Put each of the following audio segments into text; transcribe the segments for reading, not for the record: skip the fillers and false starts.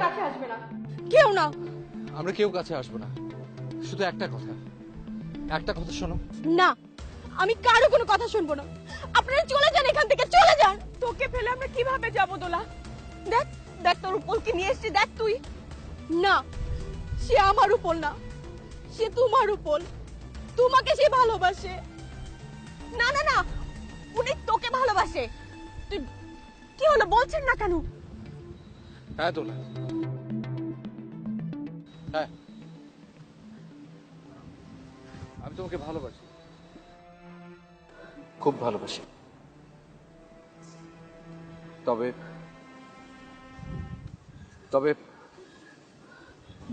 কাছে আসবে না, কেউ না। আমরা কেউ কাছে আসবো না, শুধু একটা কথা শোনো। না, আমি কারো কোনো কথা শুনবো না। আপনারা চলে যান এখান থেকে, চলে যান। তোকে ফেলে আমরা কিভাবে যাবো দোলা? দেখ দেখ, তোর উপলকে নিয়ে এসেছি, দেখ তুই। না, সে আমার উপল না, সে তোমার উপল। তোমাকে সে ভালোবাসে। না না না, উনি তোকে ভালোবাসে। তুই কি হলো বলছেন না কেন? হ্যাঁ দোলা, হ্যাঁ আমি তোমাকে ভালোবাসি, খুব ভালোবাসি। তবে তবে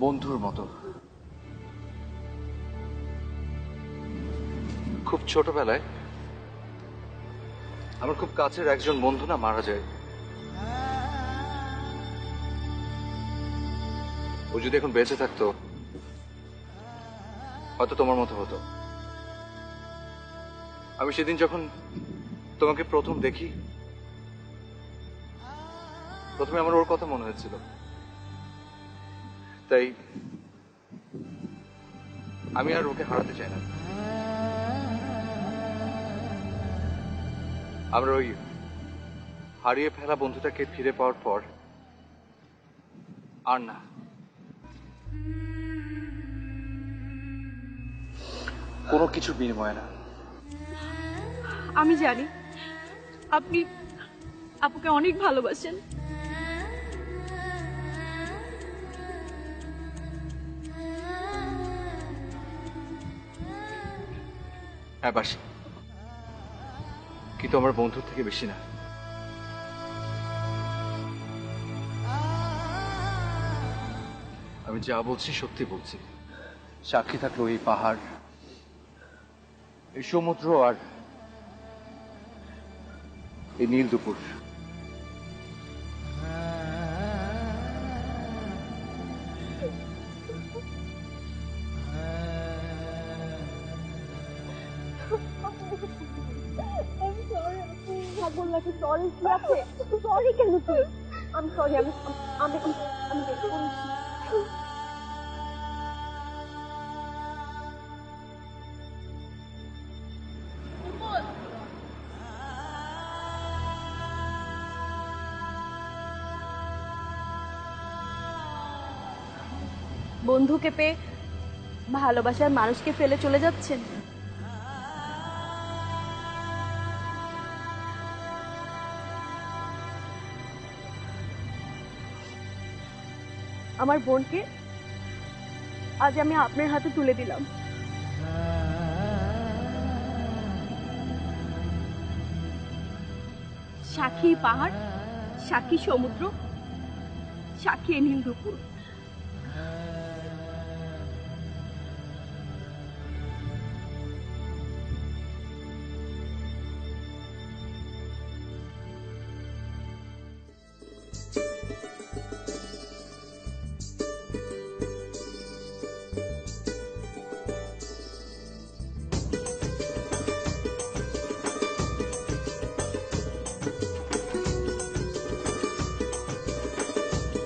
বন্ধুর মতো। খুব ছোটবেলায় আমার খুব কাছের একজন বন্ধু না মারা যায়। ও যদি এখন বেঁচে থাকতো হয়তো তোমার মতো হতো। আমি সেদিন যখন তোমাকে প্রথম দেখি, প্রথমে আমার ওর কথা মনে হয়েছিল, তাই আমি আর ওকে হারাতে চাই না। আমরা ওই হারিয়ে ফেলা বন্ধুটাকে ফিরে পাওয়ার পর আর না, কোনো কিছুর বিনিময়ে না। আমি জানি আপনি আপুকে অনেক ভালোবাসেন। হ্যাঁ বাসি, কিন্তু আমার বন্ধুর থেকে বেশি না। আমি যা বলছি সত্যি বলছি। সাক্ষী থাকলো এই পাহাড়, এই সমুদ্র, আর এই নীল দুপুর। সরি কেন তুই? আমি সরি, আমি আমি আমি বন্ধুকে পেয়ে ভালোবাসার মানুষকে ফেলে চলে যাচ্ছেন। আমার বোনকে আজ আমি আপনার হাতে তুলে দিলাম। সাক্ষী পাহাড়, সাক্ষী সমুদ্র, সাক্ষী নীল দুপুর।